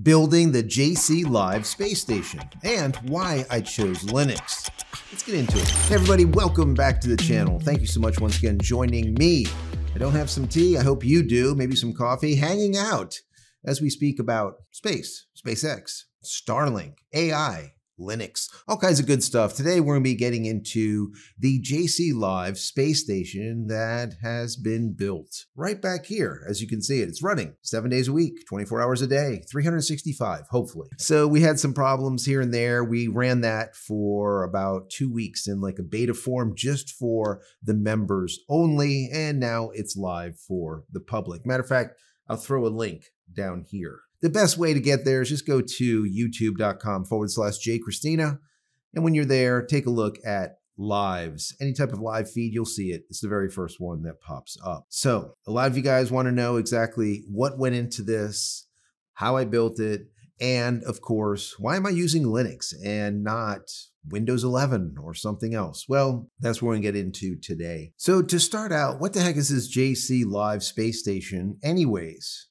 building the JCLive Space Station, and why I chose Linux. Let's get into it. Hey everybody, welcome back to the channel. Thank you so much once again joining me. I don't have some tea, I hope you do, maybe some coffee, hanging out as we speak about space, SpaceX, Starlink, AI, Linux, all kinds of good stuff. Today we're going to be getting into the JCLive Space Station that has been built right back here. As you can see it, it's running 7 days a week, 24 hours a day, 365, hopefully. So we had some problems here and there. We ran that for about 2 weeks in like a beta form just for the members only, and now it's live for the public. Matter of fact, I'll throw a link down here. The best way to get there is just go to youtube.com/JCristina. And when you're there, take a look at lives. Any type of live feed, you'll see it. It's the very first one that pops up. So a lot of you guys want to know exactly what went into this, how I built it, and of course, why am I using Linux and not Windows 11 or something else? Well, that's what we're going to get into today. So to start out, what the heck is this JCLive Space Station anyways?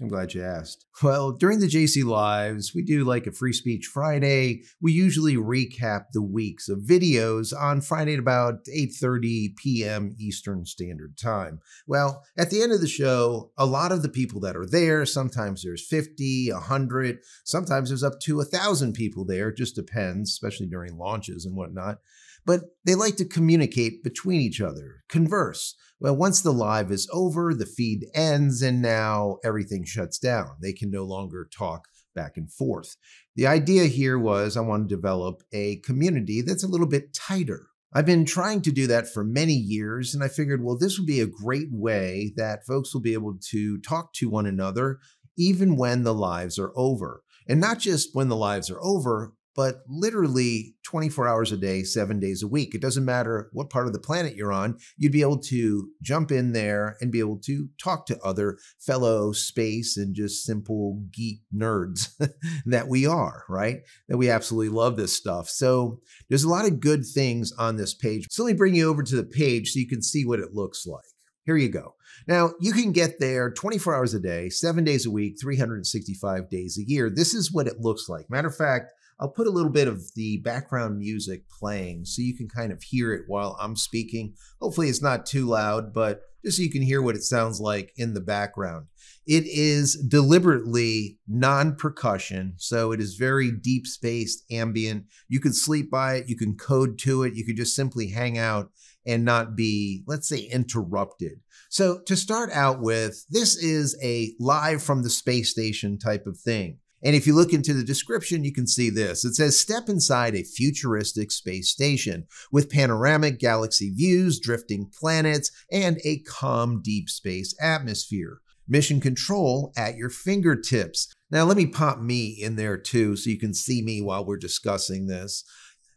I'm glad you asked. Well, during the JCLives, we do like a Free Speech Friday. We usually recap the weeks of videos on Friday at about 8:30 p.m. Eastern Standard Time. Well, at the end of the show, a lot of the people that are there, sometimes there's 50, 100, sometimes there's up to 1,000 people there. It just depends, especially during launches and whatnot. But they like to communicate between each other, converse. Well, once the live is over, the feed ends, and now everything shuts down. They can no longer talk back and forth. The idea here was I want to develop a community that's a little bit tighter. I've been trying to do that for many years, and I figured, well, this would be a great way that folks will be able to talk to one another even when the lives are over. And not just when the lives are over, but literally 24 hours a day, 7 days a week. It doesn't matter what part of the planet you're on, you'd be able to jump in there and be able to talk to other fellow space and just simple geek nerds that we are, right? That we absolutely love this stuff. So there's a lot of good things on this page. So let me bring you over to the page so you can see what it looks like. Here you go. Now, you can get there 24 hours a day, 7 days a week, 365 days a year. This is what it looks like. Matter of fact, I'll put a little bit of the background music playing so you can kind of hear it while I'm speaking. Hopefully it's not too loud, but just so you can hear what it sounds like in the background. It is deliberately non-percussion, so it is very deep space ambient. You can sleep by it, you can code to it, you can just simply hang out and not be, let's say, interrupted. So to start out with, this is a live from the space station type of thing. And if you look into the description, you can see this. It says, step inside a futuristic space station with panoramic galaxy views, drifting planets, and a calm deep space atmosphere. Mission control at your fingertips. Now, let me pop me in there too, so you can see me while we're discussing this.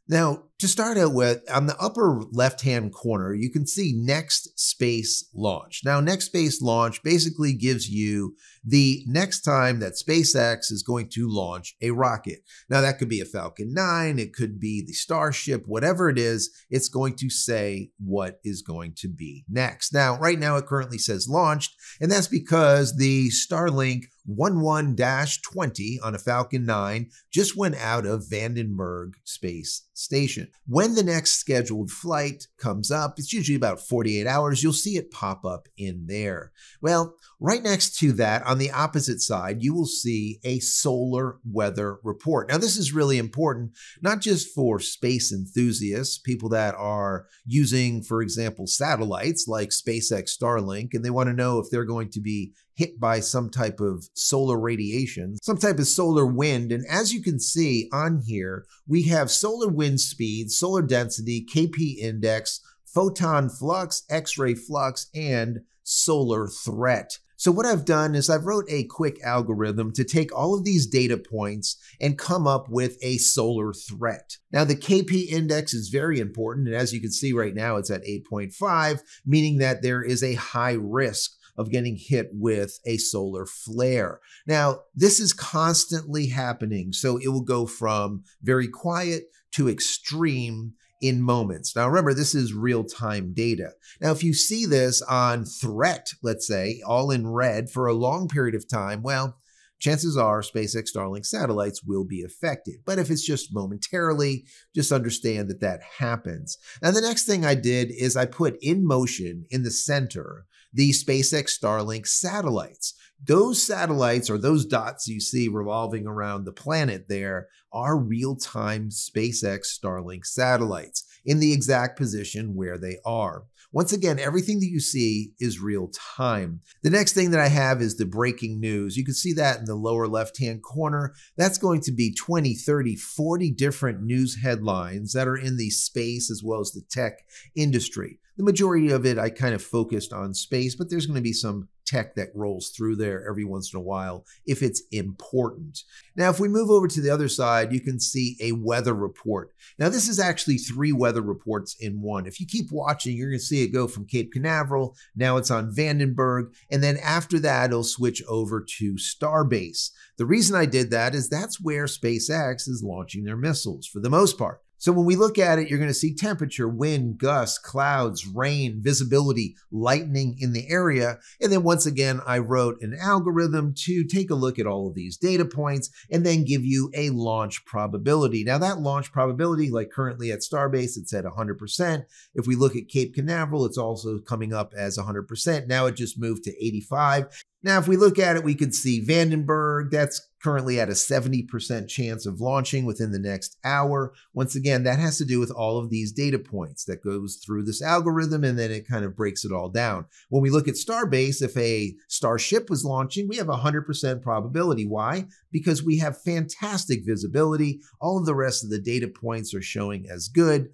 Now, to start out with, on the upper left-hand corner, you can see Next Space Launch. Now, Next Space Launch basically gives you the next time that SpaceX is going to launch a rocket. Now, that could be a Falcon 9, it could be the Starship, whatever it is, it's going to say what is going to be next. Now, right now, it currently says launched, and that's because the Starlink 11-20 on a Falcon 9 just went out of Vandenberg Space Station. When the next scheduled flight comes up, it's usually about 48 hours, you'll see it pop up in there. Well, right next to that, on the opposite side, you will see a solar weather report. Now, this is really important, not just for space enthusiasts, people that are using, for example, satellites like SpaceX Starlink, and they want to know if they're going to be hit by some type of solar radiation, some type of solar wind. And as you can see on here, we have solar wind speed, solar density, KP index, photon flux, X-ray flux, and solar threat. So what I've done is I've wrote a quick algorithm to take all of these data points and come up with a solar threat. Now, the KP index is very important. And as you can see right now, it's at 8.5, meaning that there is a high risk of getting hit with a solar flare. Now, this is constantly happening, so it will go from very quiet to extreme in moments. Now, remember, this is real-time data. Now, if you see this on threat, let's say, all in red for a long period of time, well, chances are SpaceX Starlink satellites will be affected. But if it's just momentarily, just understand that that happens. Now, the next thing I did is I put in motion in the center the SpaceX Starlink satellites. Those satellites, or those dots you see revolving around the planet there, are real-time SpaceX Starlink satellites in the exact position where they are. Once again, everything that you see is real time. The next thing that I have is the breaking news. You can see that in the lower left-hand corner. That's going to be 20, 30, 40 different news headlines that are in the space as well as the tech industry. The majority of it I kind of focused on space, but there's going to be some tech that rolls through there every once in a while if it's important. Now, if we move over to the other side, you can see a weather report. Now, this is actually 3 weather reports in one. If you keep watching, you're going to see it go from Cape Canaveral, now it's on Vandenberg, and then after that, it'll switch over to Starbase. The reason I did that is that's where SpaceX is launching their missiles for the most part. So when we look at it, you're going to see temperature, wind, gusts, clouds, rain, visibility, lightning in the area. And then once again, I wrote an algorithm to take a look at all of these data points and then give you a launch probability. Now that launch probability, like currently at Starbase, it's at 100%. If we look at Cape Canaveral, it's also coming up as 100%. Now it just moved to 85. Now, if we look at it, we could see Vandenberg, that's currently at a 70% chance of launching within the next hour. Once again, that has to do with all of these data points that goes through this algorithm, and then it kind of breaks it all down. When we look at Starbase, if a Starship was launching, we have a 100% probability. Why? Because we have fantastic visibility. All of the rest of the data points are showing as good.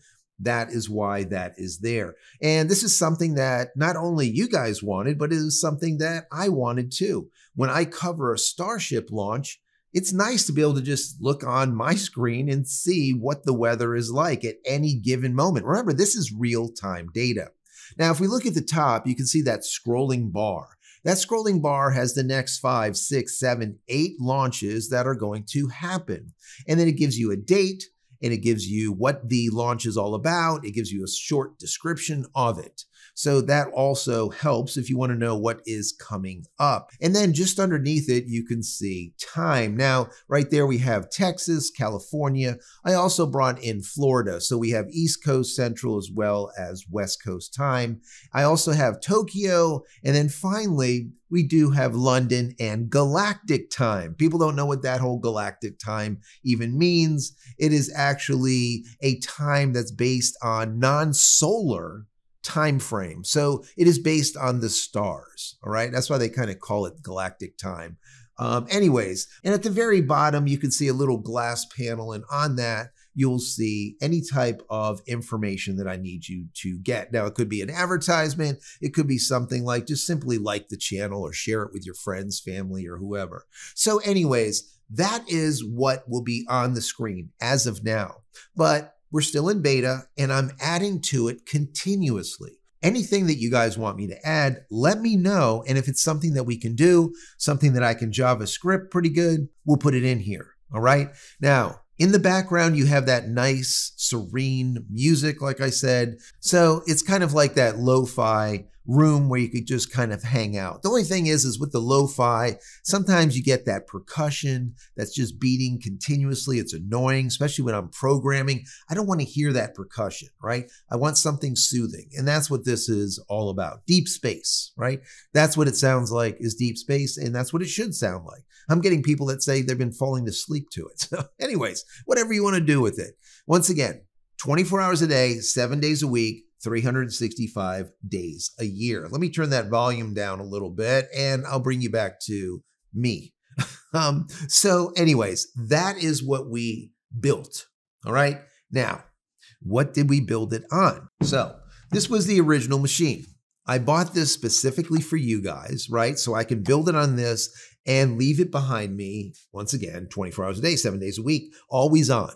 That is why that is there. And this is something that not only you guys wanted, but it is something that I wanted too. When I cover a Starship launch, it's nice to be able to just look on my screen and see what the weather is like at any given moment. Remember, this is real-time data. Now, if we look at the top, you can see that scrolling bar. That scrolling bar has the next 5, 6, 7, 8 launches that are going to happen. And then it gives you a date, and it gives you what the launch is all about. It gives you a short description of it. So that also helps if you want to know what is coming up. And then just underneath it, you can see time. Now, right there, we have Texas, California. I also brought in Florida. So we have East Coast Central as well as West Coast time. I also have Tokyo. And then finally, we do have London and galactic time. People don't know what that whole galactic time even means. It is actually a time that's based on non-solar time frame. So it is based on the stars, all right? That's why they kind of call it galactic time. Anyways, and at the very bottom, you can see a little glass panel, and on that, you'll see any type of information that I need you to get. Now, it could be an advertisement. It could be something like just simply like the channel or share it with your friends, family, or whoever. So anyways, that is what will be on the screen as of now. But we're still in beta, and I'm adding to it continuously. Anything that you guys want me to add, let me know. And if it's something that we can do, something that I can JavaScript pretty good, we'll put it in here. All right. Now, in the background, you have that nice, serene music, like I said. So it's kind of like that lo-fi room where you could just kind of hang out. The only thing is with the lo-fi, sometimes you get that percussion that's just beating continuously. It's annoying, especially when I'm programming. I don't want to hear that percussion, right? I want something soothing. And that's what this is all about. Deep space, right? That's what it sounds like is deep space. And that's what it should sound like. I'm getting people that say they've been falling asleep to it. So anyways, whatever you want to do with it. Once again, 24 hours a day, 7 days a week, 365 days a year. Let me turn that volume down a little bit and I'll bring you back to me. So anyways, that is what we built. All right. Now, what did we build it on? So this was the original machine. I bought this specifically for you guys, right? So I can build it on this and leave it behind me, once again, 24 hours a day, 7 days a week, always on.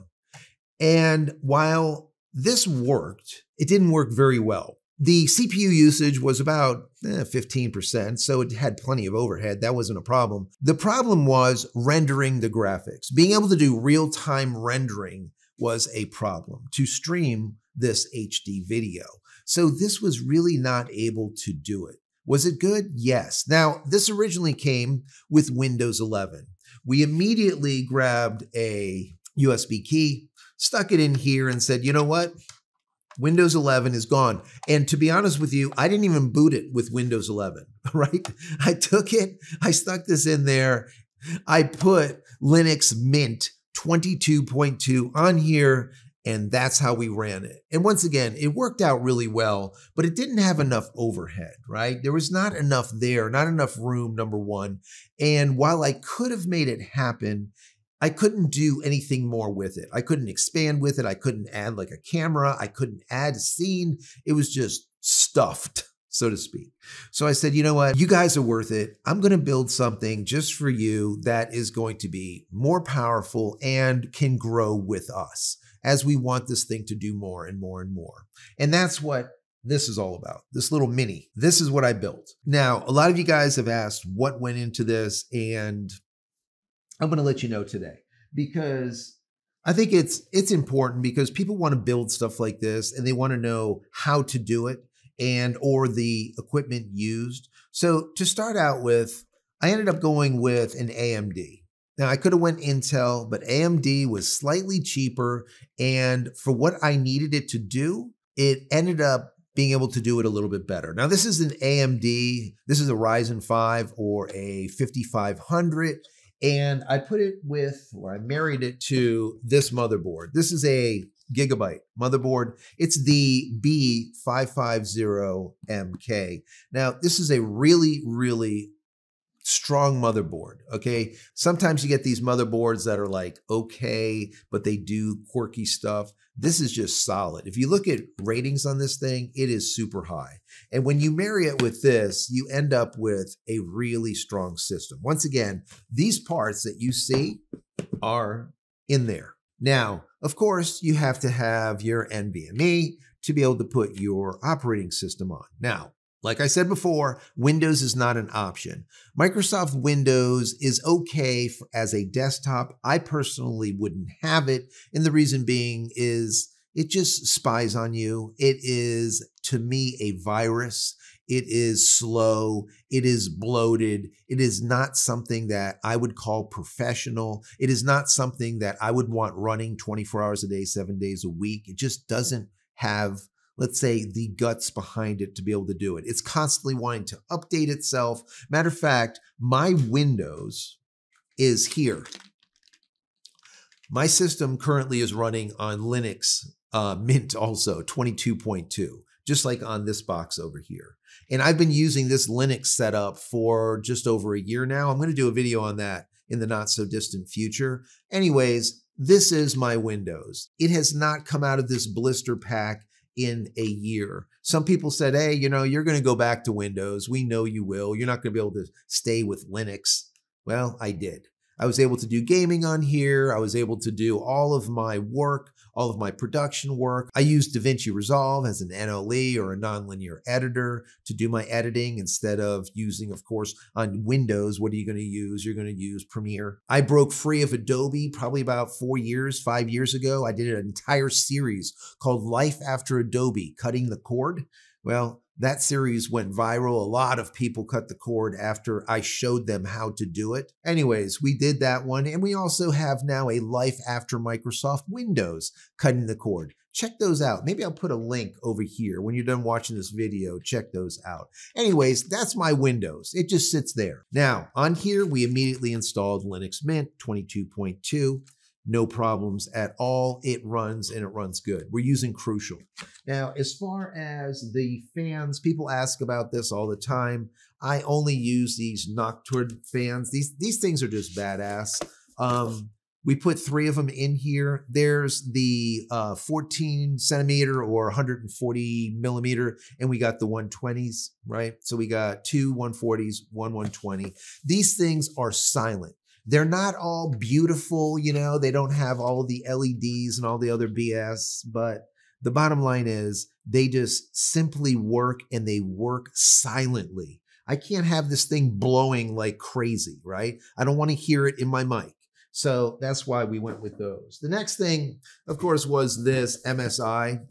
And while this worked, it didn't work very well. The CPU usage was about 15%, so it had plenty of overhead. That wasn't a problem. The problem was rendering the graphics. Being able to do real-time rendering was a problem to stream this HD video. So this was really not able to do it. Was it good? Yes. Now, this originally came with Windows 11. we immediately grabbed a USB key, stuck it in here and said, you know what? Windows 11 is gone. And to be honest with you, I didn't even boot it with Windows 11, right? I took it, I stuck this in there. I put Linux Mint 22.2 on here, and that's how we ran it. And once again, it worked out really well, but it didn't have enough overhead, right? There was not enough there, not enough room, number one. And while I could have made it happen, I couldn't do anything more with it. I couldn't expand with it. I couldn't add like a camera. I couldn't add a scene. It was just stuffed, so to speak. So I said, you know what? You guys are worth it. I'm going to build something just for you that is going to be more powerful and can grow with us as we want this thing to do more and more and more. And that's what this is all about, this little mini. This is what I built. Now, a lot of you guys have asked what went into this, and I'm going to let you know today because I think it's important because people want to build stuff like this and they want to know how to do it and or the equipment used. So to start out with, I ended up going with an AMD. Now I could have went Intel, but AMD was slightly cheaper, and for what I needed it to do, it ended up being able to do it a little bit better. Now this is an AMD, this is a Ryzen 5 or a 5500. And I put it with, or I married it to this motherboard. This is a gigabyte motherboard. It's the B550MK. Now, this is a really, really strong motherboard, okay? Sometimes you get these motherboards that are like, okay, but they do quirky stuff. This is just solid. If you look at ratings on this thing, it is super high. And when you marry it with this, you end up with a really strong system. Once again, these parts that you see are in there. Now, of course, you have to have your NVMe to be able to put your operating system on. Now, like I said before, Windows is not an option. Microsoft Windows is okay as a desktop. I personally wouldn't have it. And the reason being is it just spies on you. It is, to me, a virus. It is slow. It is bloated. It is not something that I would call professional. It is not something that I would want running 24 hours a day, 7 days a week. It just doesn't have, let's say, the guts behind it to be able to do it. It's constantly wanting to update itself. Matter of fact, my Windows is here. My system currently is running on Linux Mint also, 22.2, just like on this box over here. And I've been using this Linux setup for just over a year now. I'm going to do a video on that in the not so distant future. Anyways, this is my Windows. It has not come out of this blister pack in a year. Some people said, hey, you know, you're going to go back to Windows. We know you will. You're not going to be able to stay with Linux. Well, I did. I was able to do gaming on here. I was able to do all of my work, all of my production work. I used DaVinci Resolve as an NLE or a nonlinear editor to do my editing instead of using, of course, on Windows. What are you going to use? You're going to use Premiere. I broke free of Adobe probably about 5 years ago. I did an entire series called Life After Adobe, Cutting the Cord. Well, that series went viral. A lot of people cut the cord after I showed them how to do it. Anyways, we did that one. And we also have now a Life After Microsoft Windows, Cutting the Cord. Check those out. Maybe I'll put a link over here. When you're done watching this video, check those out. Anyways, that's my Windows. It just sits there. Now, on here, we immediately installed Linux Mint 22.2. No problems at all. It runs and it runs good. We're using Crucial. Now, as far as the fans, people ask about this all the time. I only use these Nocturne fans. These things are just badass. We put 3 of them in here. There's the 14 centimeter or 140 millimeter, and we got the 120s, right? So we got 2 140s, one 120. These things are silent. They're not all beautiful, you know, they don't have all of the LEDs and all the other BS, but the bottom line is they just simply work, and they work silently. I can't have this thing blowing like crazy, right? I don't want to hear it in my mic. So that's why we went with those. The next thing, of course, was this MSI.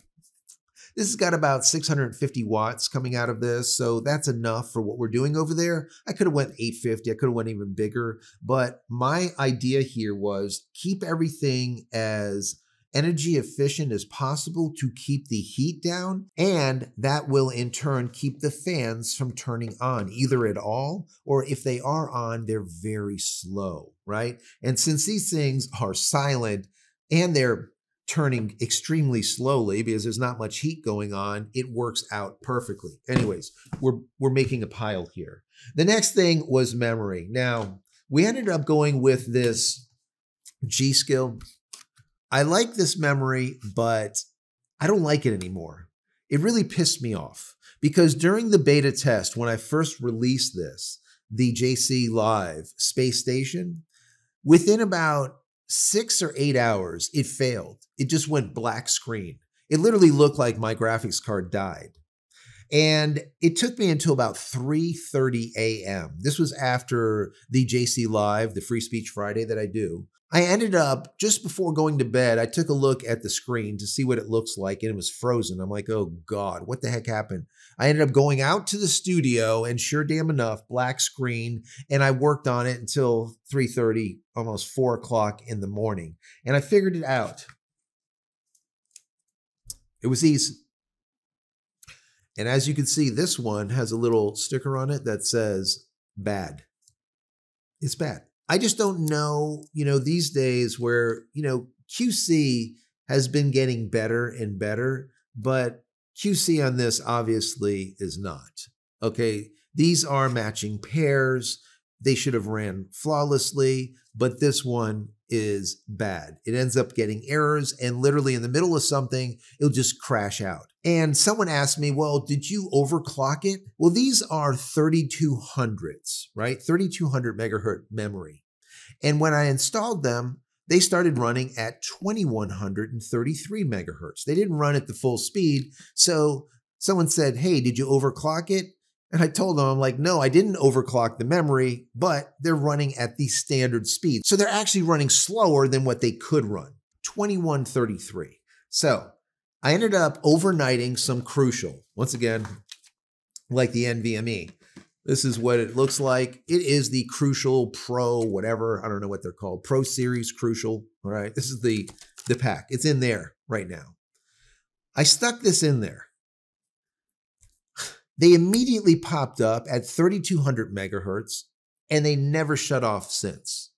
This has got about 650 watts coming out of this, so that's enough for what we're doing over there. I could have went 850, I could have went even bigger, but my idea here was keep everything as energy efficient as possible to keep the heat down, and that will in turn keep the fans from turning on either at all, or if they are on, they're very slow, right? And since these things are silent and they're turning extremely slowly because there's not much heat going on, it works out perfectly. Anyways, we're making a pile here. The next thing was memory. Now, we ended up going with this G-Skill. I like this memory, but I don't like it anymore. It really pissed me off because during the beta test, when I first released this, the JCLive Space Station, within about 6 or 8 hours, it failed. It just went black screen. It literally looked like my graphics card died. And it took me until about 3:30 a.m. This was after the JCLive, the Free Speech Friday that I do. I ended up, just before going to bed, I took a look at the screen to see what it looks like, and it was frozen. I'm like, oh God, what the heck happened? I ended up going out to the studio, and sure damn enough, black screen, and I worked on it until 3:30, almost 4 o'clock in the morning, and I figured it out. It was easy. And as you can see, this one has a little sticker on it that says bad. It's bad. I just don't know, these days where, QC has been getting better and better, but QC on this obviously is not. Okay, these are matching pairs. They should have ran flawlessly, but this one is bad. It ends up getting errors, and literally in the middle of something, it'll just crash out. And someone asked me, well, did you overclock it? Well, these are 3200s, right? 3200 megahertz memory. And when I installed them, they started running at 2133 megahertz. They didn't run at the full speed. So someone said, hey, did you overclock it? And I told them, I'm like, no, I didn't overclock the memory, but they're running at the standard speed. So they're actually running slower than what they could run, 2133. So I ended up overnighting some Crucial. Once again, like the NVMe. This is what it looks like. It is the Crucial Pro, whatever. I don't know what they're called. Pro Series Crucial. All right. This is the pack. It's in there right now. I stuck this in there. They immediately popped up at 3200 megahertz, and they never shut off since.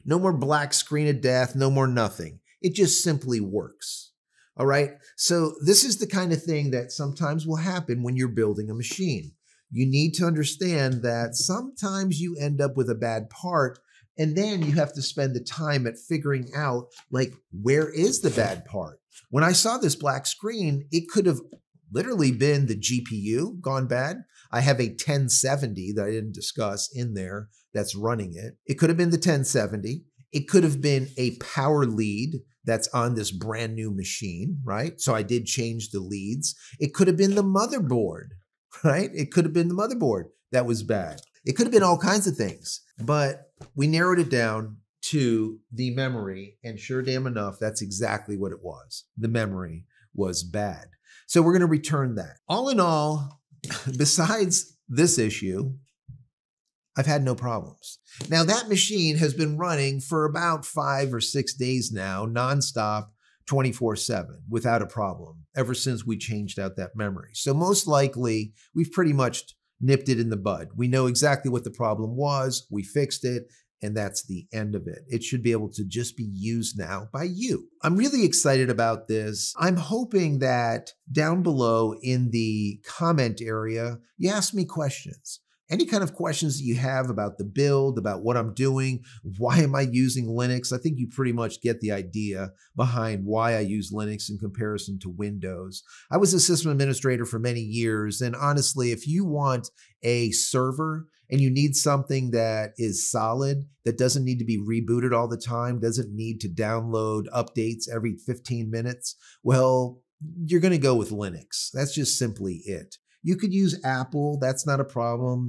No more black screen of death, no more nothing. It just simply works. All right. So this is the kind of thing that sometimes will happen when you're building a machine. You need to understand that sometimes you end up with a bad part, and then you have to spend the time at figuring out, like, where is the bad part? When I saw this black screen, it could have literally been the GPU gone bad. I have a 1070 that I didn't discuss in there that's running it. It could have been the 1070. It could have been a power lead that's on this brand new machine, right? So I did change the leads. It could have been the motherboard, right? It could have been the motherboard that was bad. It could have been all kinds of things, but we narrowed it down to the memory, and sure damn enough, that's exactly what it was. The memory was bad. So we're going to return that. All in all, besides this issue, I've had no problems. Now that machine has been running for about 5 or 6 days now, nonstop, 24/7, without a problem, ever since we changed out that memory. So most likely, we've pretty much nipped it in the bud. We know exactly what the problem was, we fixed it, and that's the end of it. It should be able to just be used now by you. I'm really excited about this. I'm hoping that down below in the comment area, you ask me questions. Any kind of questions that you have about the build, about what I'm doing, why am I using Linux? I think you pretty much get the idea behind why I use Linux in comparison to Windows. I was a system administrator for many years, and honestly, if you want a server and you need something that is solid, that doesn't need to be rebooted all the time, doesn't need to download updates every 15 minutes, well, you're going to go with Linux. That's just simply it. You could use Apple. That's not a problem.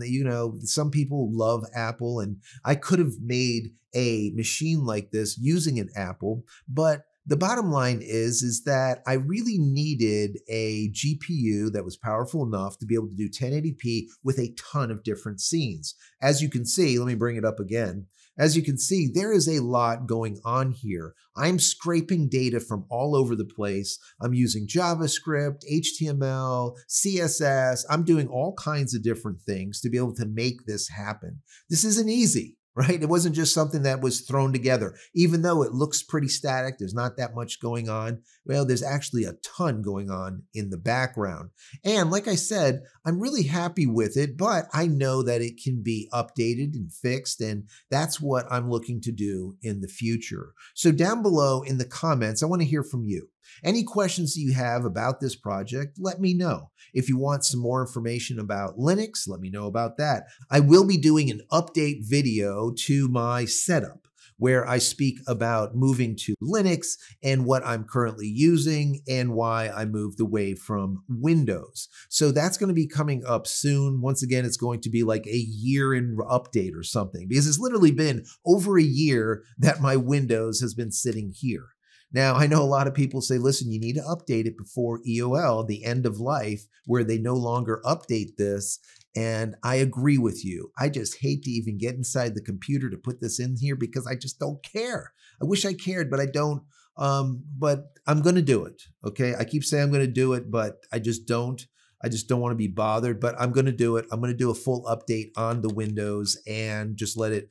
Some people love Apple, and I could have made a machine like this using an Apple, but The bottom line is that I really needed a GPU that was powerful enough to be able to do 1080p with a ton of different scenes. As you can see, let me bring it up again. As you can see, there is a lot going on here. I'm scraping data from all over the place. I'm using JavaScript, HTML, CSS. I'm doing all kinds of different things to be able to make this happen. This isn't easy. Right? It wasn't just something that was thrown together. Even though it looks pretty static, there's not that much going on. Well, there's actually a ton going on in the background. And like I said, I'm really happy with it, but I know that it can be updated and fixed, and that's what I'm looking to do in the future. So down below in the comments, I want to hear from you. Any questions that you have about this project, let me know. If you want some more information about Linux, let me know about that. I will be doing an update video to my setup where I speak about moving to Linux and what I'm currently using and why I moved away from Windows. So that's going to be coming up soon. Once again, it's going to be like a year in update or something, because it's literally been over a year that my Windows has been sitting here. Now, I know a lot of people say, listen, you need to update it before EOL, the end of life, where they no longer update this. And I agree with you. I just hate to even get inside the computer to put this in here because I just don't care. I wish I cared, but I don't. But I'm going to do it. Okay. I keep saying I'm going to do it, but I just don't. I just don't want to be bothered, but I'm going to do it. I'm going to do a full update on the Windows and just let it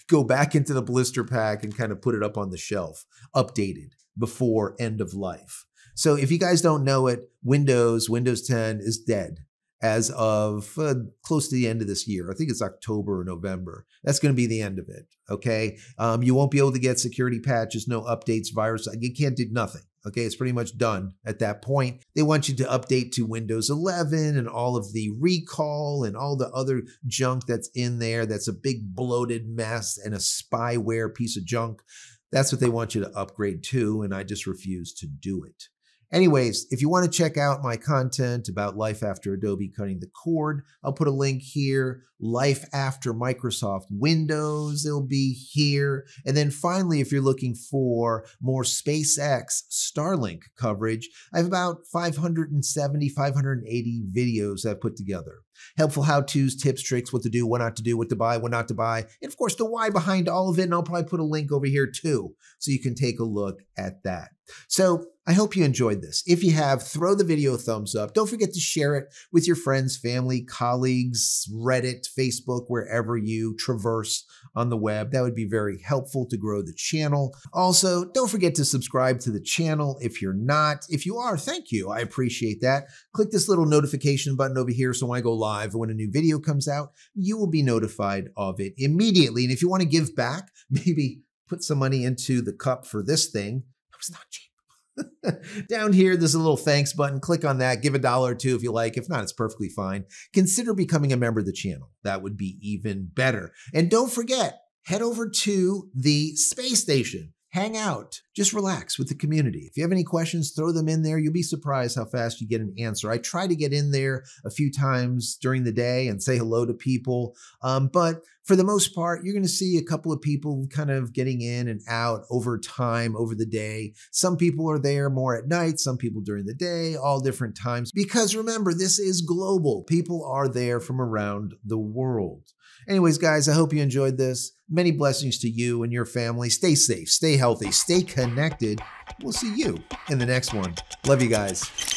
go back into the blister pack and kind of put it up on the shelf, updated before end of life. So if you guys don't know it, Windows 10 is dead as of close to the end of this year. I think it's October or November. That's going to be the end of it. Okay. You won't be able to get security patches, no updates, virus. You can't do nothing. Okay, it's pretty much done at that point. They want you to update to Windows 11 and all of the recall and all the other junk that's in there. That's a big bloated mess and a spyware piece of junk. That's what they want you to upgrade to, and I just refuse to do it. Anyways, if you want to check out my content about life after Adobe cutting the cord, I'll put a link here. Life after Microsoft Windows, it'll be here. And then finally, if you're looking for more SpaceX Starlink coverage, I have about 570, 580 videos I've put together. Helpful how-tos, tips, tricks, what to do, what not to do, what to buy, what not to buy, and of course the why behind all of it. And I'll probably put a link over here too, so you can take a look at that. So I hope you enjoyed this. If you have, throw the video a thumbs up. Don't forget to share it with your friends, family, colleagues, Reddit, Facebook, wherever you traverse on the web. That would be very helpful to grow the channel. Also, don't forget to subscribe to the channel if you're not. If you are, thank you. I appreciate that. Click this little notification button over here so when I go live or when a new video comes out, you will be notified of it immediately. And if you want to give back, maybe put some money into the cup for this thing. It's not cheap. Down here, there's a little thanks button. Click on that. Give $1 or $2 if you like. If not, it's perfectly fine. Consider becoming a member of the channel. That would be even better. And don't forget, head over to the space station. Hang out. Just relax with the community. If you have any questions, throw them in there. You'll be surprised how fast you get an answer. I try to get in there a few times during the day and say hello to people. But for the most part, you're going to see a couple of people kind of getting in and out over time, over the day. Some people are there more at night, some people during the day, all different times. Because remember, this is global. People are there from around the world. Anyways, guys, I hope you enjoyed this. Many blessings to you and your family. Stay safe, stay healthy, stay connected. We'll see you in the next one. Love you guys.